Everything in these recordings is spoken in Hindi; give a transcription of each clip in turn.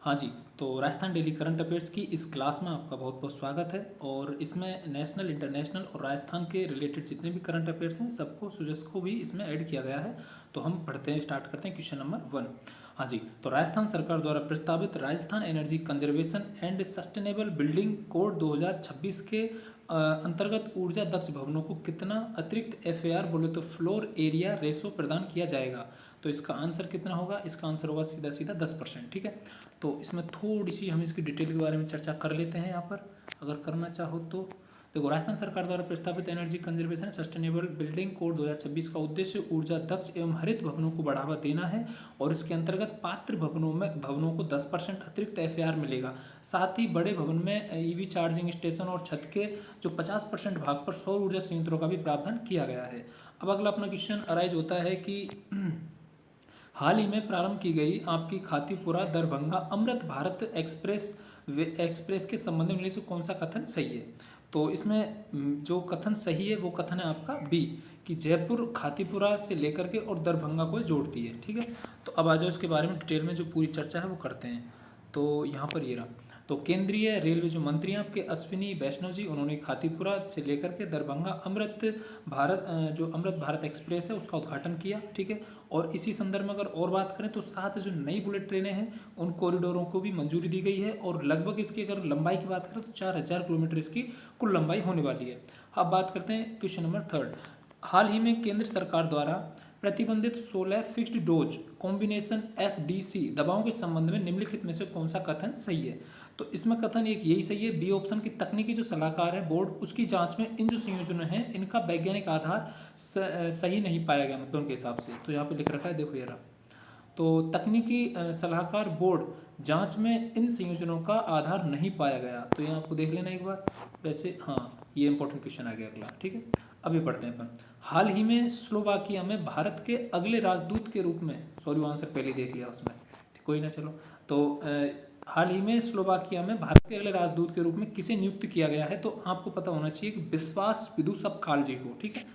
हाँ जी, तो राजस्थान डेली करंट अफेयर्स की इस क्लास में आपका बहुत बहुत स्वागत है। और इसमें नेशनल, इंटरनेशनल और राजस्थान के रिलेटेड जितने भी करंट अफेयर्स हैं सबको सुजस को भी इसमें ऐड किया गया है। तो हम पढ़ते हैं, स्टार्ट करते हैं क्वेश्चन नंबर 1। हाँ जी, तो राजस्थान सरकार द्वारा प्रस्तावित Rajasthan energy conservation and sustainable building code 2026 के अंतर्गत ऊर्जा दक्ष भवनों को कितना अतिरिक्त एफएआर बोले तो फ्लोर एरिया रेशो प्रदान किया जाएगा। तो इसका आंसर कितना होगा? इसका आंसर होगा सीधा सीधा 10%। ठीक है, तो इसमें थोड़ी सी हम इसकी डिटेल के बारे में चर्चा कर लेते हैं यहाँ पर, अगर करना चाहो तो। देखो, राजस्थान सरकार द्वारा प्रस्तावित energy conservation sustainable building code 2026 का उद्देश्य ऊर्जा दक्ष एवं हरित भवनों को बढ़ावा देना है और इसके अंतर्गत पात्र भवनों को 10% अतिरिक्त एफएआर मिलेगा। साथ ही बड़े भवन में ईवी चार्जिंग स्टेशन और छत के जो 50% भाग पर सौर ऊर्जा संयंत्रों का भी प्रावधान किया गया है। अब अगला अपना क्वेश्चन अराइज होता है कि हाल ही में प्रारंभ की गई आपकी खातीपुरा दरभंगा अमृत भारत एक्सप्रेस के संबंध में से कौन सा कथन सही है? तो इसमें जो कथन सही है वो कथन है आपका बी, कि जयपुर खातीपुरा से लेकर के और दरभंगा को जोड़ती है। ठीक है, तो अब आ जाओ इसके बारे में डिटेल में जो पूरी चर्चा है वो करते हैं। तो यहाँ पर ये रहा, तो केंद्रीय रेलवे जो मंत्री हैं आपके अश्विनी वैष्णव जी, उन्होंने खातीपुरा से लेकर के दरभंगा जो अमृत भारत एक्सप्रेस है उसका उद्घाटन किया। ठीक है, और इसी संदर्भ में अगर और बात करें तो 7 जो नई बुलेट ट्रेनें हैं उन कॉरिडोरों को भी मंजूरी दी गई है और लगभग इसकी अगर लंबाई की बात करें तो 4000 किलोमीटर इसकी कुल लंबाई होने वाली है। अब बात करते हैं क्वेश्चन नंबर 3। हाल ही में केंद्र सरकार द्वारा प्रतिबंधित 16 फिक्स्ड डोज कॉम्बिनेशन एफडीसी दवाओं के संबंध में निम्नलिखित में से कौन सा कथन सही है? तो इसमें कथन एक यही सही है, बी ऑप्शन की तकनीकी जो सलाहकार है बोर्ड उसकी जांच में इन जो संयोजन हैं इनका वैज्ञानिक आधार सही नहीं पाया गया, मतलब उनके हिसाब से। तो यहाँ पे लिख रखा है, देखो ये रहा, तो तकनीकी सलाहकार बोर्ड जांच में इन संयोजनों का आधार नहीं पाया गया। तो ये आपको देख लेना एक बार। वैसे हाँ, ये इंपॉर्टेंट क्वेश्चन आ गया अगला। ठीक है, अभी पढ़ते हैं अपन। हाल ही में स्लोवाकिया में भारत के अगले राजदूत के रूप में, सॉरी वो आंसर पहले देख लिया उसमें, कोई ना, चलो। तो हाल ही में स्लोवाकिया में भारत के अगले राजदूत के रूप में किसे नियुक्त किया गया है? तो आपको पता होना चाहिए कि विश्वास विदु सपकाल जी को। ठीक है,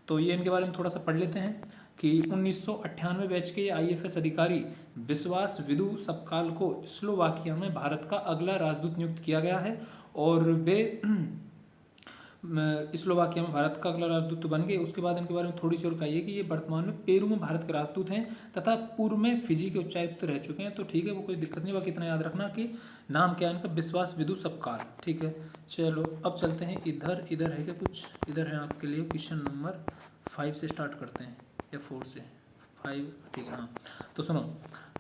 तो ये इनके बारे में थोड़ा सा पढ़ लेते हैं कि 1998 बैच के आईएफएस अधिकारी विश्वास विदु सपकाल को स्लोवाकिया में भारत का अगला राजदूत नियुक्त किया गया है और वे स्लोवाकिया में भारत का अगला राजदूत बन गए। उसके बाद इनके बारे में थोड़ी सी और कहिए कि ये वर्तमान में पेरू में भारत के राजदूत हैं तथा पूर्व में फिजी के उच्चायुक्त रह चुके हैं। तो ठीक है, वो कोई दिक्कत नहीं, बाकी इतना याद रखना कि नाम क्या है इनका, विश्वास विदु सपकाल। ठीक है, चलो अब चलते हैं इधर। इधर है क्या कुछ? इधर है आपके लिए क्वेश्चन नंबर 5 से स्टार्ट करते हैं या 4 से 5। ठीक है, हाँ, तो सुनो,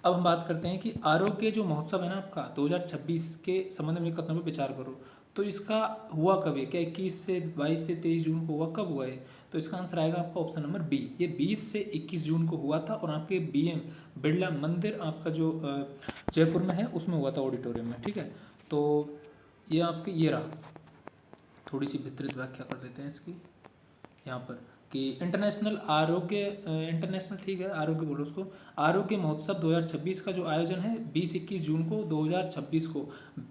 अब हम बात करते हैं कि आरोग्य जो महोत्सव है ना आपका 2026 के संबंध में कथनों पर विचार करो। तो इसका हुआ कब है? क्या 21 से 22 से 23 जून को हुआ? कब हुआ है? तो इसका आंसर आएगा आपका ऑप्शन नंबर बी, ये 20 से 21 जून को हुआ था और आपके बीएम बिरला मंदिर आपका जो जयपुर में है उसमें हुआ था, ऑडिटोरियम में। ठीक है, तो ये आपके ये रहा, थोड़ी सी विस्तृत व्याख्या कर देते हैं इसकी यहाँ पर कि इंटरनेशनल ठीक है, आरोग्य बोलो उसको, आरोग्य महोत्सव 2026 का जो आयोजन है 20-21 जून को 2026 को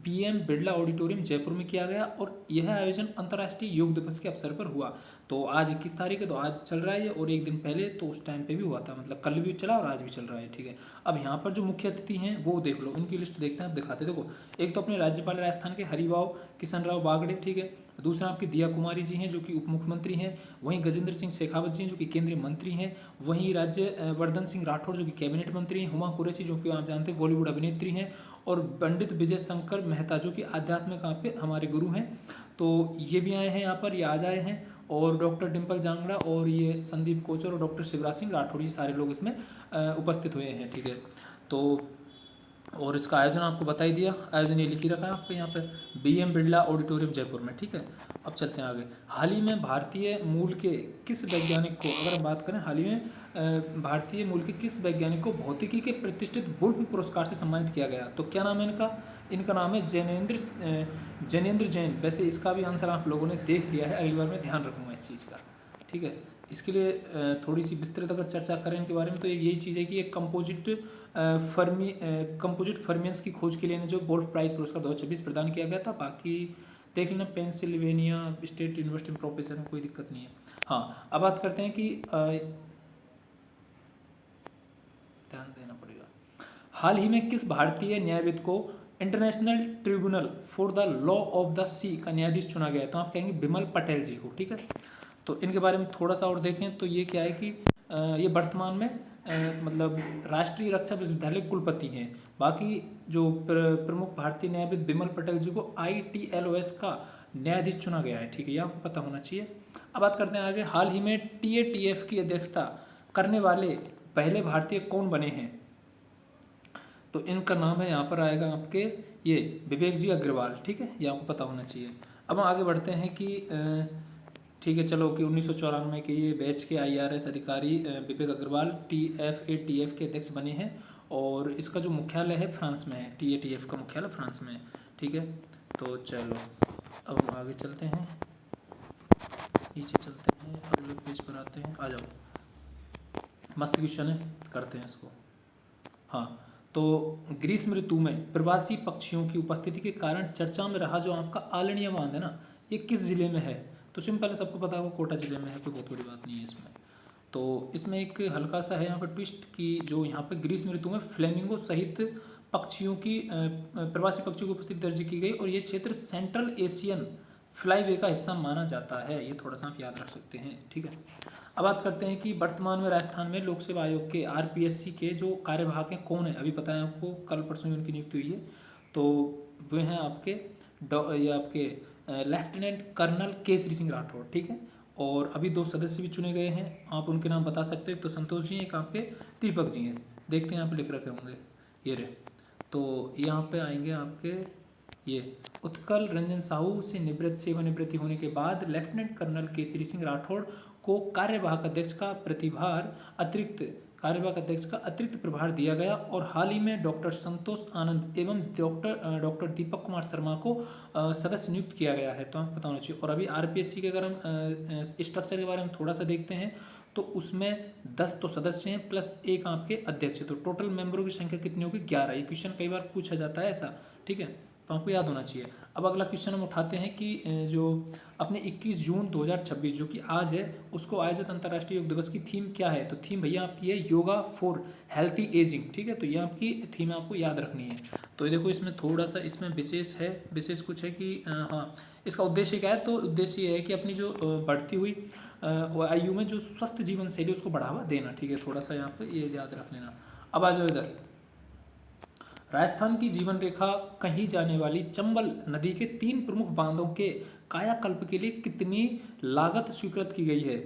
बीएम बिरला ऑडिटोरियम जयपुर में किया गया और यह आयोजन अंतर्राष्ट्रीय योग दिवस के अवसर पर हुआ। तो आज 21 तारीख है, तो आज चल रहा है ये, और एक दिन पहले तो उस टाइम पे भी हुआ था, मतलब कल भी चला और आज भी चल रहा है। ठीक है, अब यहाँ पर जो मुख्य अतिथि हैं वो देख लो, उनकी लिस्ट देखते हैं, अब दिखाते। देखो, एक तो अपने राज्यपाल राजस्थान के हरिभाव किशन राव बागड़े। ठीक है, दूसरा आपकी दिया कुमारी जी हैं जो कि उप मुख्यमंत्री हैं, वहीं गजेंद्र सिंह शेखावत जी हैं जो कि केंद्रीय मंत्री हैं, वहीं राज्यवर्धन सिंह राठौड़ जो कि कैबिनेट मंत्री हैं, हुमा कुरैशी जो कि आप जानते हैं बॉलीवुड अभिनेत्री हैं, और पंडित विजय शंकर मेहता जो कि आध्यात्मिक आप पे हमारे गुरु हैं। तो ये भी आए हैं यहाँ पर, ये आज आए हैं, और डॉक्टर डिम्पल जांगड़ा और ये संदीप कोचर और डॉक्टर शिवराज सिंह राठौड़ जी सारे लोग इसमें उपस्थित हुए हैं। ठीक है, तो और इसका आयोजन आपको बता ही दिया, आयोजन ये लिख ही रखा है आपको यहाँ पे, बीएम बिरला ऑडिटोरियम जयपुर में। ठीक है, अब चलते हैं आगे। हाल ही में भारतीय मूल के किस वैज्ञानिक को, अगर हम बात करें हाल ही में भारतीय मूल के किस वैज्ञानिक को भौतिकी के प्रतिष्ठित वुल्फ पुरस्कार से सम्मानित किया गया? तो क्या नाम है इनका? इनका नाम है जैनेंद्र जैन। वैसे इसका भी आंसर आप लोगों ने देख लिया है, अगली बार मैं ध्यान रखूँगा इस चीज़ का। ठीक है, इसके लिए थोड़ी सी विस्तृत अगर चर्चा करें इनके बारे में तो यही चीज़ है कि एक कंपोजिट फर्मियंस की खोज के लिए जो गोल्फ प्राइज पुरस्कार 2026 प्रदान किया गया था। बाकी देख लेना, पेंसिल्वेनिया स्टेट यूनिवर्सिटी में प्रोफेसर में, कोई दिक्कत नहीं है। हाँ, अब बात करते हैं कि ध्यान देना पड़ेगा। हाल ही में किस भारतीय न्यायविद को International Tribunal for the Law of the Sea का न्यायाधीश चुना गया है? तो आप कहेंगे बिमल पटेल जी को। ठीक है, तो इनके बारे में थोड़ा सा और देखें तो ये क्या है कि ये वर्तमान में मतलब राष्ट्रीय रक्षा विश्वविद्यालय कुलपति हैं। बाकी जो प्रमुख भारतीय न्यायविद बिमल पटेल जी को ITLOS का न्यायाधीश चुना गया है। ठीक है, ये आपको पता होना चाहिए। अब बात करते हैं आगे। हाल ही में TATF की अध्यक्षता करने वाले पहले भारतीय कौन बने हैं? तो इनका नाम है, यहाँ पर आएगा आपके ये विवेक जी अग्रवाल। ठीक है, ये आपको पता होना चाहिए। अब हम आगे बढ़ते हैं कि ठीक है चलो कि 1994 के ये बैच के IRS अधिकारी विवेक अग्रवाल TFATF के अध्यक्ष बने हैं और इसका जो मुख्यालय है फ्रांस में है। TATF का मुख्यालय फ्रांस में है। ठीक है, तो चलो अब हम आगे चलते हैं, नीचे चलते हैं, अगले पेज पर आते हैं। आ जाओ, मस्त क्वेश्चन है, करते हैं इसको। हाँ, तो ग्रीष्म ऋतु में प्रवासी पक्षियों की उपस्थिति के कारण चर्चा में रहा जो आपका आलनिया बांध है ना, ये किस जिले में है? तो सिंपल है, सबको पता होगा कोटा जिले में है, कोई बहुत बड़ी बात नहीं है इसमें। तो इसमें एक हल्का सा है यहाँ पर ट्विस्ट कि जो यहाँ पर ग्रीष्म ऋतु में फ्लेमिंगो सहित पक्षियों की प्रवासी पक्षियों की उपस्थिति दर्ज की गई और ये क्षेत्र सेंट्रल एशियन फ्लाईवे का हिस्सा माना जाता है। ये थोड़ा सा आप याद रख सकते हैं। ठीक है, अब बात करते हैं कि वर्तमान में राजस्थान में लोक सेवा आयोग के RPSC के जो कार्यवाहक हैं कौन है? अभी पता है आपको, कल परसों उनकी नियुक्ति हुई है। तो वे हैं आपके ये आपके लेफ्टिनेंट कर्नल केसरी सिंह राठौड़। ठीक है, और अभी 2 सदस्य भी चुने गए हैं, आप उनके नाम बता सकते हैं। तो संतोष जी, एक आपके दीपक जी हैं, देखते हैं यहाँ पे लिख रखे होंगे ये रहे। तो यहाँ पे आएंगे आपके ये उत्कल रंजन साहू से सेवानिवृत्ति होने के बाद लेफ्टिनेंट कर्नल केसरी सिंह राठौड़ को कार्यवाहक अध्यक्ष का अतिरिक्त प्रभार दिया गया और हाल ही में डॉक्टर संतोष आनंद एवं डॉक्टर दीपक कुमार शर्मा को सदस्य नियुक्त किया गया है। तो आप पता होना चाहिए। और अभी RPSC के अगर हम स्ट्रक्चर के बारे में थोड़ा सा देखते हैं तो उसमें 10 तो सदस्य हैं प्लस 1 आपके अध्यक्ष, तो टोटल मेंबरों की संख्या कितनी होगी? 11। ये क्वेश्चन कई बार पूछा जाता है ऐसा। ठीक है, तो आपको याद होना चाहिए। अब अगला क्वेश्चन हम उठाते हैं कि जो अपने 21 जून 2026 जो कि आज है, उसको आयोजित अंतर्राष्ट्रीय योग दिवस की थीम क्या है? तो थीम भैया आपकी है योगा फॉर हेल्थी एजिंग। ठीक है, तो ये आपकी थीम आपको याद रखनी है। तो ये देखो, इसमें थोड़ा सा इसमें विशेष कुछ है कि हाँ, इसका उद्देश्य क्या है? तो उद्देश्य ये है कि अपनी जो बढ़ती हुई आयु में जो स्वस्थ जीवन शैली उसको बढ़ावा देना। ठीक है, थोड़ा सा यहाँ पे ये याद रख लेना। अब आ जाओ इधर, राजस्थान की जीवन रेखा कही जाने वाली चंबल नदी के 3 प्रमुख बांधों के कायाकल्प के लिए कितनी लागत स्वीकृत की गई है?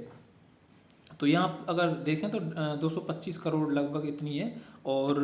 तो यहाँ अगर देखें तो 225 करोड़ लगभग इतनी है। और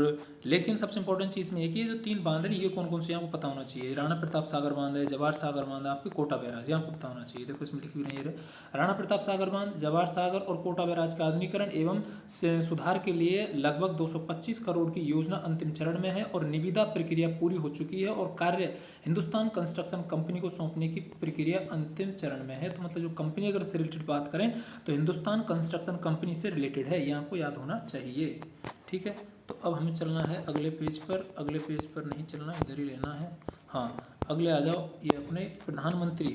लेकिन सबसे इंपॉर्टेंट चीज़ में है कि ये जो 3 बांध है ये कौन कौन से आपको पता होना चाहिए। राणा प्रताप सागर बांध है, जवाहर सागर बांध है, आपके कोटा बैराज, ये आपको पता होना चाहिए। देखो इसमें लिखी हुई नहीं है, राणा प्रताप सागर बांध, जवाहर सागर और कोटा बैराज के आधुनिकीकरण एवं सुधार के लिए लगभग 225 करोड़ की योजना अंतिम चरण में है और निविदा प्रक्रिया पूरी हो चुकी है और कार्य हिंदुस्तान कंस्ट्रक्शन कंपनी को सौंपने की प्रक्रिया अंतिम चरण में है। तो मतलब जो कंपनी अगर से रिलेटेड बात करें तो हिंदुस्तान कंस्ट्रक्शन कंपनी से रिलेटेड है, ये आपको याद होना चाहिए। ठीक है, तो अब हमें चलना है अगले पेज पर। अगले पेज पर नहीं चलना, इधर ही रहना है। हाँ, अगले आ जाओ, ये अपने प्रधानमंत्री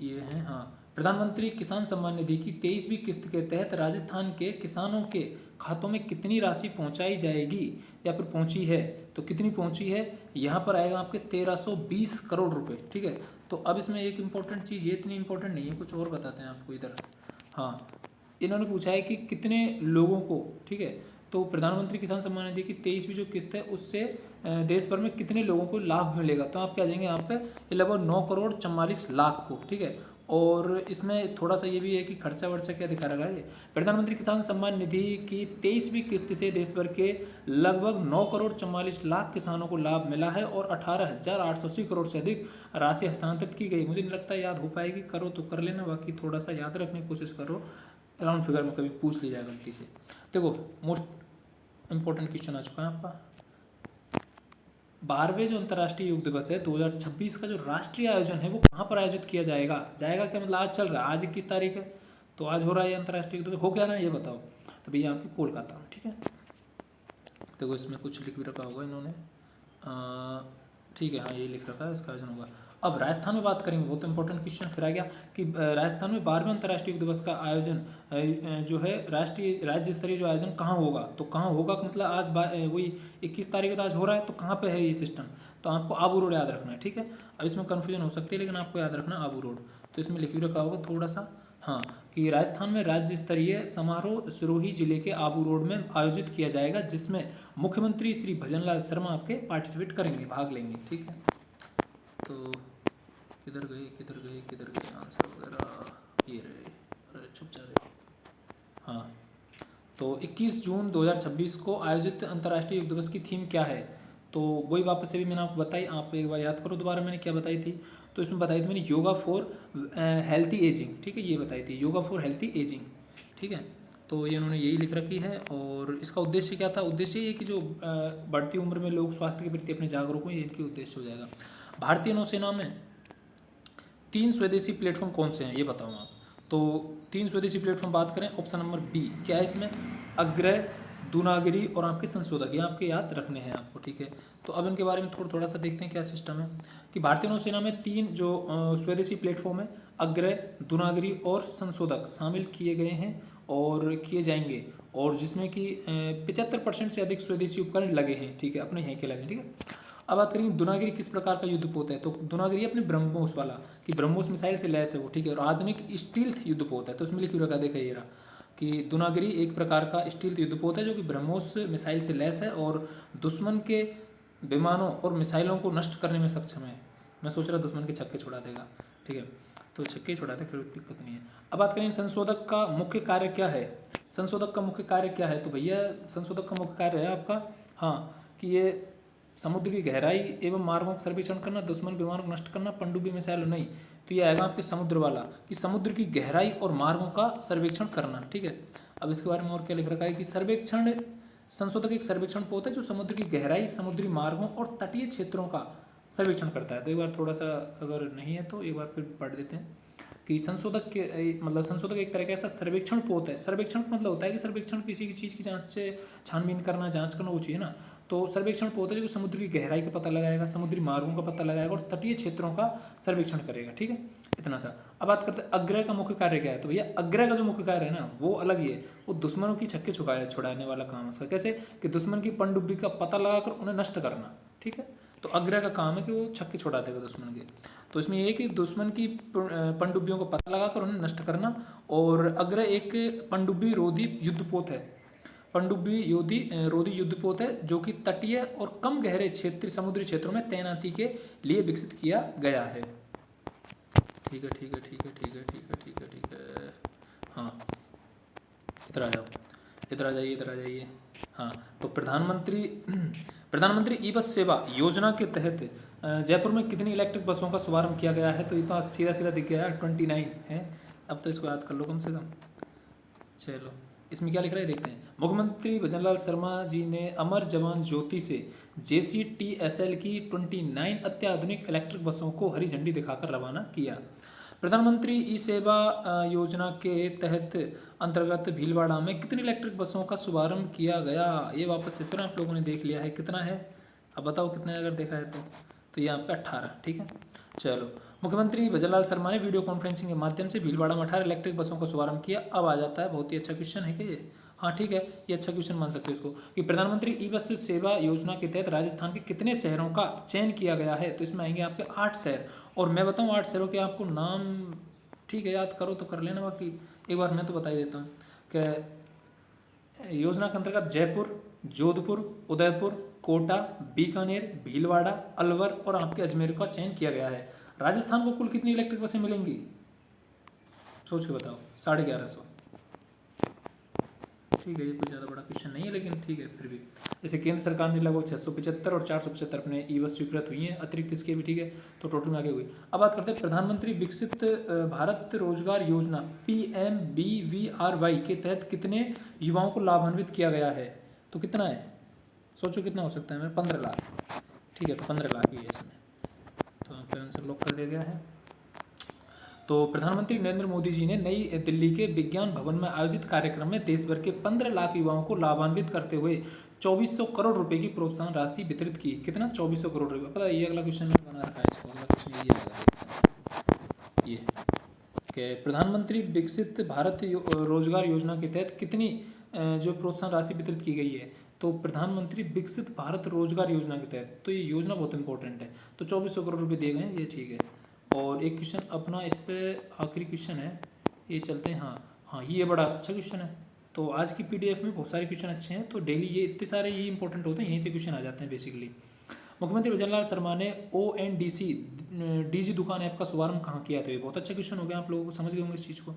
ये हैं। हाँ, प्रधानमंत्री किसान सम्मान निधि की 23वीं किस्त के तहत राजस्थान के किसानों के खातों में कितनी राशि पहुंचाई जाएगी या फिर पहुंची है? तो कितनी पहुंची है? यहाँ पर आएगा आपके 1320 करोड़ रुपए। ठीक है, तो अब इसमें एक इंपॉर्टेंट चीज़, ये इतनी इंपॉर्टेंट नहीं है, कुछ और बताते हैं आपको इधर। हाँ, इन्होंने पूछा है कि कितने लोगों को, ठीक है, तो प्रधानमंत्री किसान सम्मान निधि की 23वीं जो किस्त है उससे देश भर में कितने लोगों को लाभ मिलेगा? तो आप क्या जाएंगे यहाँ पे लगभग 9 करोड़ 44 लाख को। ठीक है, और इसमें थोड़ा सा ये भी है कि खर्चा वर्चा क्या दिखा रहा है। प्रधानमंत्री किसान सम्मान निधि की 23वीं किस्त से देश भर के लगभग 9 करोड़ 44 लाख किसानों को लाभ मिला है और 18,880 करोड़ से अधिक राशि हस्तांतरित की गई। मुझे नहीं लगता याद हो पाएगी, करो तो कर लेना, बाकी थोड़ा सा याद रखने की कोशिश करो, राउंड फिगर में कभी पूछ लिया जाए गलती से। देखो, मोस्ट इंपॉर्टेंट क्वेश्चन आ चुका है आपका। 12वें जो अंतर्राष्ट्रीय योग दिवस है 2026 का जो राष्ट्रीय आयोजन है वो कहाँ पर आयोजित किया जाएगा? क्या मतलब आज चल रहा है, आज 21 तारीख है, तो आज हो रहा है अंतर्राष्ट्रीय योग दिवस, हो क्या रहा है ये बताओ? तो भैया आपकी कोलकाता में। ठीक है, देखो इसमें कुछ लिख भी रखा होगा इन्होंने, ठीक है, हाँ ये लिख रखा है, इसका आयोजन होगा। अब राजस्थान में बात करेंगे, बहुत इंपॉर्टेंट क्वेश्चन फिर आ गया कि राजस्थान में 12वें अंतर्राष्ट्रीय योग दिवस का आयोजन जो है राष्ट्रीय राज्य स्तरीय जो आयोजन कहाँ होगा, तो कहाँ होगा का मतलब आज वही 21 तारीख तो आज हो रहा है, तो कहाँ पे है ये सिस्टम, तो आपको आबू रोड याद रखना है, ठीक है। अब इसमें कन्फ्यूजन हो सकती है लेकिन आपको याद रखना आबू रोड, तो इसमें लिख भी रखा होगा थोड़ा सा, हाँ, कि राजस्थान में राज्य स्तरीय समारोह सिरोही जिले के आबू रोड में आयोजित किया जाएगा, जिसमें मुख्यमंत्री श्री भजनलाल शर्मा आपके पार्टिसिपेट करेंगे, भाग लेंगे, ठीक है। तो किधर गए आंसर वगैरह, ये रहे, अरे छुप जा रहे, हाँ। तो 21 जून 2026 को आयोजित अंतर्राष्ट्रीय योग दिवस की थीम क्या है, तो वही वापस से भी मैंने आपको बताई, आप एक बार याद करो दोबारा मैंने क्या बताई थी, तो इसमें बताई थी मैंने योगा फॉर हेल्थी एजिंग, ठीक है, ये बताई थी योगा फॉर हेल्थी एजिंग, ठीक है। तो ये उन्होंने यही लिख रखी है, और इसका उद्देश्य क्या था, उद्देश्य ये कि जो बढ़ती उम्र में लोग स्वास्थ्य के प्रति अपने जागरूक हों, ये इनकी उद्देश्य हो जाएगा। भारतीय नौसेना में 3 स्वदेशी प्लेटफॉर्म कौन से हैं ये बताऊँ आप, तो 3 स्वदेशी प्लेटफॉर्म बात करें, ऑप्शन नंबर बी क्या है इसमें, अग्रय, दूनागिरी और आपके संशोधक, ये आपके याद रखने हैं आपको, ठीक है। तो अब इनके बारे में थोड़ा सा देखते हैं क्या सिस्टम है, कि भारतीय नौसेना में 3 जो स्वदेशी प्लेटफॉर्म है, अग्रय, दूनागिरी और संशोधक शामिल किए गए हैं और किए जाएंगे, और जिसमें कि 75% से अधिक स्वदेशी उपकरण लगे हैं, ठीक है, अपने यहाँ के लगे, ठीक है। अब बात करेंगे दुनागिरी किस प्रकार का युद्धपोत है, तो दुनागिरी अपने ब्रह्मोस वाला, कि ब्रह्मोस मिसाइल से लैस है वो, ठीक है, और आधुनिक स्टील्थ युद्धपोत है, तो उसमें लिख रखा देखा ये रहा कि दुनागिरी एक प्रकार का स्टील्थ युद्धपोत है जो कि ब्रह्मोस मिसाइल से लैस है और दुश्मन के विमानों और मिसाइलों को नष्ट करने में सक्षम है। मैं सोच रहा दुश्मन के छक्के छुड़ा देगा, ठीक है, तो छक्के छुड़ा दे, फिर दिक्कत नहीं है। अब बात करें संशोधक का मुख्य कार्य क्या है, संशोधक का मुख्य कार्य क्या है, तो भैया संशोधक का मुख्य कार्य है आपका, हाँ, कि ये समुद्र की गहराई एवं मार्गों का सर्वेक्षण करना, दुश्मन विमानों को नष्ट करना, पनडुब्बी मिसाइल नहीं, तो ये आएगा आपके समुद्र वाला, कि समुद्र की गहराई और मार्गों का सर्वेक्षण करना, ठीक है। अब इसके बारे में और क्या लिख रखा है कि सर्वेक्षण, संशोधक एक सर्वेक्षण पोत है जो समुद्र की गहराई, समुद्री मार्गों और तटीय क्षेत्रों का सर्वेक्षण करता है। तो एक बार थोड़ा सा अगर नहीं है तो एक बार फिर पढ़ देते हैं कि संशोधक के मतलब संशोधक एक तरह का ऐसा सर्वेक्षण पोत है। सर्वेक्षण का मतलब होता है कि सर्वेक्षण किसी की चीज़ की जांच से छानबीन करना, जांच करना, वो चीज़ है ना। तो सर्वेक्षण पोत है जो समुद्र की गहराई का पता लगाएगा, समुद्री मार्गों का पता लगाएगा और तटीय क्षेत्रों का सर्वेक्षण करेगा, ठीक है, इतना सा। अब बात करते हैं अग्रय का मुख्य कार्य क्या है, तो भैया अग्रय का जो मुख्य कार्य है ना वो अलग ही है, वो दुश्मनों की छक्के छुड़ाने वाला काम है उसका। कैसे कि दुश्मन की पनडुब्बी का पता लगाकर उन्हें नष्ट करना, ठीक है। तो अग्रय का काम है कि वो छक्के छुड़ा देगा दुश्मन के। तो इसमें ये है कि दुश्मन की पनडुब्बियों को पता लगाकर उन्हें नष्ट करना। और अग्रय एक पनडुब्बी रोधी युद्धपोत है, पनडुब्बी रोधी युद्धपोत है जो कि तटीय और कम गहरे क्षेत्र समुद्री क्षेत्रों में तैनाती के लिए विकसित किया गया है। ठीक है, ठीक है, ठीक है, ठीक है, ठीक है, ठीक है, ठीक है, हाँ, इधर आ जाओ, इधर आ जाइए, इधर आ जाइए। हाँ, तो प्रधानमंत्री ई बस सेवा योजना के तहत जयपुर में कितनी इलेक्ट्रिक बसों का शुभारंभ किया गया है, तो ये तो सीधा सीधा दिख गया है, 29 है। अब तो इसको याद कर लो कम से कम। चलो इसमें क्या लिख रहा है देखते हैं। मुख्यमंत्री भजनलाल शर्मा जी ने अमर जवान ज्योति से JCTSL की 29 अत्याधुनिक इलेक्ट्रिक बसों को हरी झंडी दिखाकर रवाना किया। प्रधानमंत्री ई सेवा योजना के तहत अंतर्गत भीलवाड़ा में कितनी इलेक्ट्रिक बसों का शुभारंभ किया गया, ये वापस से फिर आप लोगों ने देख लिया है, कितना है अब बताओ कितने अगर देखा है तो ये आपका 18, ठीक है। चलो, मुख्यमंत्री भजनलाल शर्मा ने वीडियो कॉन्फ्रेंसिंग के माध्यम से भीलवाड़ा में 18 इलेक्ट्रिक बसों का शुभारंभ किया। अब आ जाता है, बहुत ही अच्छा क्वेश्चन है कि ये, हाँ ठीक है, ये अच्छा क्वेश्चन मान सकते हो इसको, कि प्रधानमंत्री ई बस सेवा योजना के तहत राजस्थान के कितने शहरों का चयन किया गया है, तो इसमें आएंगे आपके 8 शहर। और मैं बताऊँ 8 शहरों के आपको नाम, ठीक है, याद करो तो कर लेना, बाकी एक बार मैं तो बता ही देता हूँ कि योजना के अंतर्गत जयपुर, जोधपुर, उदयपुर, कोटा, बीकानेर, भीलवाड़ा, अलवर और आपके अजमेर का चयन किया गया है। राजस्थान को कुल कितनी इलेक्ट्रिक बसें मिलेंगी, सोच के बताओ। 1150। ठीक है, ये कोई ज़्यादा बड़ा क्वेश्चन नहीं है, लेकिन ठीक है फिर भी। जैसे केंद्र सरकार ने लगभग 675 और 475 अपने ई बस स्वीकृत हुई हैं, अतिरिक्त इसके भी, ठीक है, तो टोटल में आगे हुई। अब बात करते हैं प्रधानमंत्री विकसित भारत रोजगार योजना PMBVRY के तहत कितने युवाओं को लाभान्वित किया गया है, तो कितना है, सोचो कितना हो सकता है। मैं 15 लाख, ठीक है, तो 15 लाख ही है इसमें, तो आपका आंसर लॉक कर दिया गया है। तो प्रधानमंत्री नरेंद्र मोदी जी ने नई दिल्ली के विज्ञान भवन में आयोजित कार्यक्रम में देश भर के 15 लाख युवाओं को लाभान्वित करते हुए 2400 करोड़ रुपए की प्रोत्साहन राशि वितरित की। कितना? 2400 करोड़ रुपए। पता है ये अगला क्वेश्चन मैंने बना रखा है इसको, अगला क्वेश्चन ये आएगा। ये कि प्रधानमंत्री विकसित भारत रोजगार योजना के तहत कितनी जो प्रोत्साहन राशि वितरित की गई है। तो प्रधानमंत्री विकसित भारत रोजगार योजना के तहत, तो ये योजना बहुत इंपॉर्टेंट है। तो 2400 करोड़ रुपए दिए गए हैं, ये ठीक है। और एक क्वेश्चन अपना इस पर आखिरी क्वेश्चन है, ये चलते हैं। हाँ, ये बड़ा अच्छा क्वेश्चन है। तो आज की पीडीएफ में बहुत सारे क्वेश्चन अच्छे हैं, तो डेली ये इतने सारे ये इंपॉर्टेंट होते हैं, यहीं से क्वेश्चन आ जाते हैं बेसिकली। मुख्यमंत्री भजनलाल शर्मा ने ONDC डीजी दुकान ऐप का शुभारंभ कहाँ किया? तो ये बहुत अच्छा क्वेश्चन हो गया, आप लोगों को समझ गए होंगे इस चीज़ को।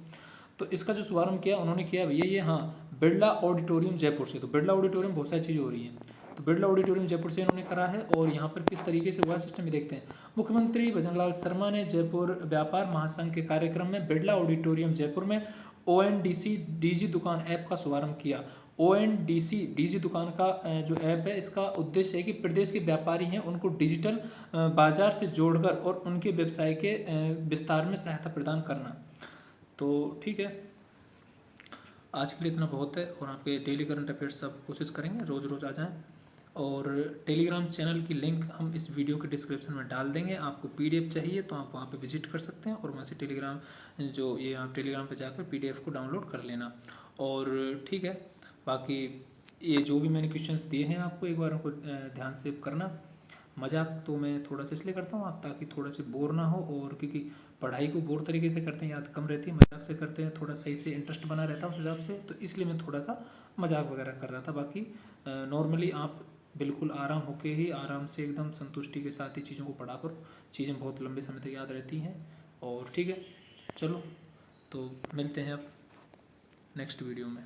तो इसका जो शुभारंभ किया उन्होंने किया भैया ये, हाँ, बिरला ऑडिटोरियम जयपुर से। तो बिरला ऑडिटोरियम बहुत सारी चीज़ें हो रही हैं, तो बिरला ऑडिटोरियम जयपुर से इन्होंने करा है। और यहाँ पर किस तरीके से हुआ सिस्टम में देखते हैं। मुख्यमंत्री भजनलाल शर्मा ने जयपुर व्यापार महासंघ के कार्यक्रम में बिरला ऑडिटोरियम जयपुर में ONDC डीजी दुकान ऐप का शुभारंभ किया। ONDC डीजी दुकान का जो ऐप है, इसका उद्देश्य है कि प्रदेश के व्यापारी हैं उनको डिजिटल बाजार से जोड़कर और उनके व्यवसाय के विस्तार में सहायता प्रदान करना। तो ठीक है, आज के लिए इतना बहुत है। और आपके डेली करंट अफेयर्स सब कोशिश करेंगे रोज़ रोज़ आ जाएं। और टेलीग्राम चैनल की लिंक हम इस वीडियो के डिस्क्रिप्शन में डाल देंगे। आपको PDF चाहिए तो आप वहाँ पे विजिट कर सकते हैं, और वहाँ से टेलीग्राम जो ये आप टेलीग्राम पे जाकर PDF को डाउनलोड कर लेना। और ठीक है, बाकी ये जो भी मैंने क्वेश्चंस दिए हैं आपको, एक बार उनको ध्यान से करना। मजाक तो मैं थोड़ा सा इसलिए करता हूँ आप ताकि थोड़ा से बोर ना हो, और क्योंकि पढ़ाई को बोर तरीके से करते हैं, याद कम रहती है, मजाक से करते हैं थोड़ा सही से इंटरेस्ट बना रहता है उस हिसाब से, तो इसलिए मैं थोड़ा सा मजाक वगैरह कर रहा था। बाकी नॉर्मली आप बिल्कुल आराम होके ही, आराम से एकदम संतुष्टि के साथ ही चीज़ों को पढ़ा करो, चीज़ें बहुत लंबे समय तक याद रहती हैं। और ठीक है, चलो तो मिलते हैं अब नेक्स्ट वीडियो में।